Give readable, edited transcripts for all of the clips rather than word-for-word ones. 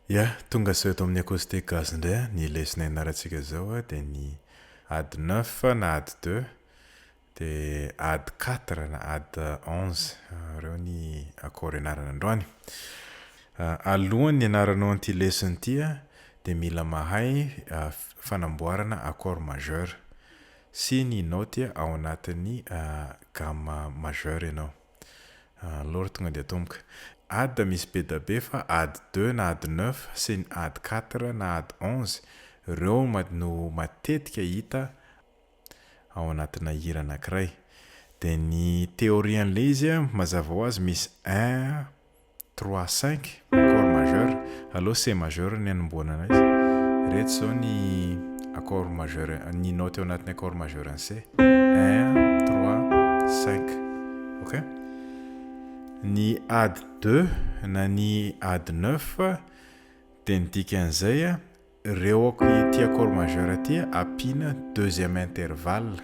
Ya, tonga sao eto amin'ny acoustic Gasy indray ny lesona ianarantsika zao dia ny Add9 na Add2 dia Add4 na Add11 reo ny accord ianarana androany. Alohan'ny ianaranao an'ity lesson ity dia mila mahay fanamboarana accord majeur sy ny note ao anatin'ny gamme majeur ianao. Lôra tonga dia tomboka. Add misy be da be fa Add2 na Add9 sy ny Add4 na Add11 reo no matetika hita ao anatina hira anankiray. Dia ny théorie an'le izy mazava ho azy misy 1, 3, 5 accord majeur. Aloha C majeur ny anomboana izy. Reto zao ny accord majeur, ny note ao anatin'ny accord majeur en C. 1, 3, 5. Ok? Ny Add2 na ny Add9 dia ny dikan'izay reo ity accord majeur aty ampiana deuxième intervalle.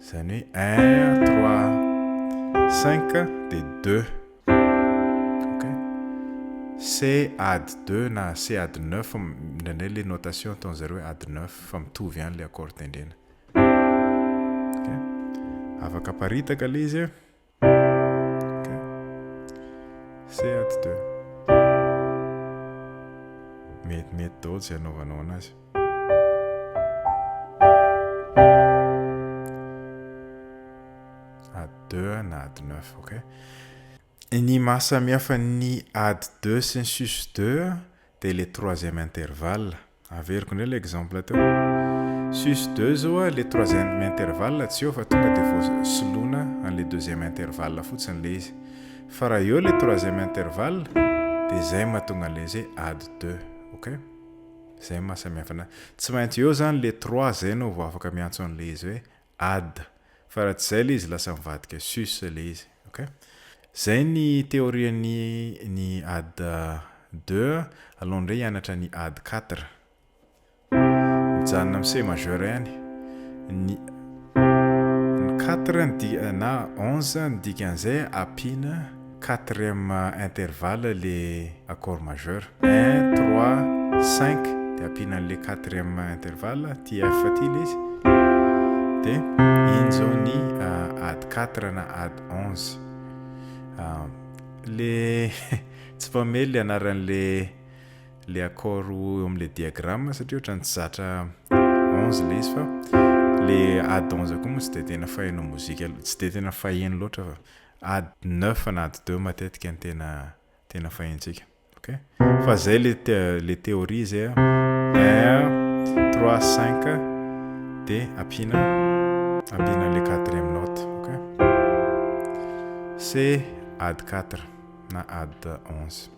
Zany hoe 1, 3, 5 dia 2. Ok? C Add2 na C Add9 indraindray le notation ataon'zareo Add9 fa mitovy ihany le accord tendrena. Ok? Afaka paritaka le izy. C Add2. Mety daholo zay anaovanao anazy. Add2 na Add9, ok? Ny mahasamihafa ny Add2 sy ny sus2 dia le troisième intervalle. Averiko indray l'exemple teo. Sus2 zao le troisième intervalle tsy eo fa tonga dia vao soloina an'le deuxième intervalle fotsiny le izy. Fa raha eo le troisième intervalle dia zay mahatonga le izy Add2. Ok? Zay mahasamihafa anazy. Tsy maintsy eo zany le 3 zay no vao afaka miantso an'le izy hoe Add. Fa raha tsy zay le izy lasa mivadika sus le izy. Ok? Zay ny théorie ny Add2 alohandray hianatra ny Add4. Mijanona amin'ny C majeur ihany. Ny 4 na 11 ny dikan'izay ampiana quatrième intervalle le accord majeur. 1, 3, 5 dia ampiana le quatrième intervalle ty F ty le izy. Dia iny zao ny Add4 na Add11. Le tsy pamely le anaran'le accord eo amin'le diagramme satria ohatrany tsy zatra 11 le izy fa le Add11 koa moa tsy dia tena fahaino mozika, tsy dia tena faheno loatra fa Add9 na Add2 matetika ny tena fahentsika. Ok? Fa zay le théorie zay 1, 3, 5 dia ampiana le quatrième note. Ok? C Add4 na Add11.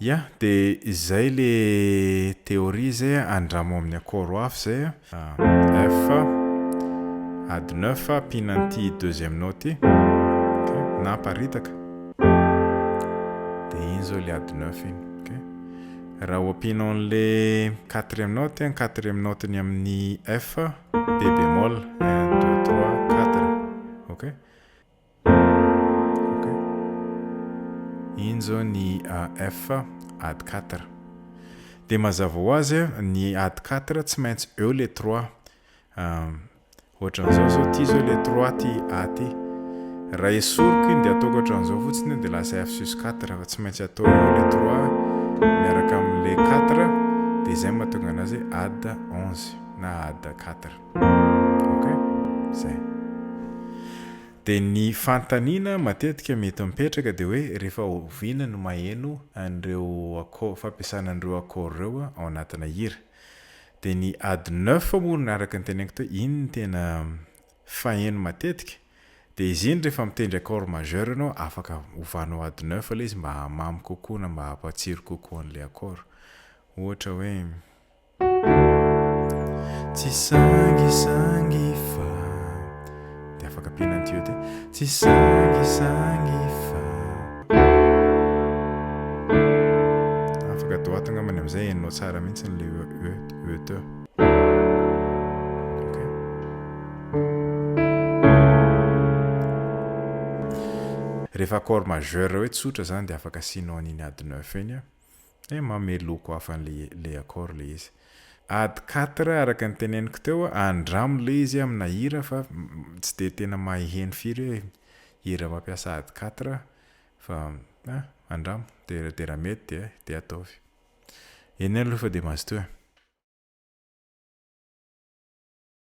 Ya, dia izay le théorie zay andramo amin'ny accord hafa zay. F Add9 ampiana an'ity deuxième note. Ok? Na paritaka. Dia iny zao le Add9 iny. Ok? Raha ampianao an'le quatrième note ny amin'ny F B bémol 1, 2, 3, 4. Ok? Iny zao ny F Add4. Dia mazava ho azy ny Add4 tsy maintsy eo le 3. Ohatran'izao zao ty zao le 3 ty A ty. Raha esoriko iny dia ataoko ohatran'izao fotsiny dia lasa F sus 4 fa tsy maintsy atao eo le 3 miaraka amin'le 4 dia izay mahatonga anazy Add11 na Add4. Ok? Zay. Dia ny fantaniana matetika mety mipetraka dia hoe rehefa oviana no maheno an'ireo fampiasana an'ireo accord ireo ao anatina hira. Dia ny Add9 moa araka ny teneniko teo iny tena faheno matetika. Dia izy iny rehefa mitendry accord majeur ianao afaka ovanao Add9 le izy mba hahamamy kokoa na mba hampatsiro kokoa an'le accord. Ohatra hoe tsy sangisangy fa dia afaka ampiana an'ty eo ty. Tsy sangisangy fa. Afaka dohatana amany amin'izay henonao tsara mihitsy le E2. Ok? Rehefa accord majeur hoe tsotra zany dia afaka asianao an'iny Add9 iny Manome loko hafa le accord le izy. Add4 araka ny teneniko teo andramo le izy amina hira fa tsy de tena mahiheno firy hoe hira mampiasa Add4 fa andramo de raha mety de ataovy. Eny aloha fa de mazotoa.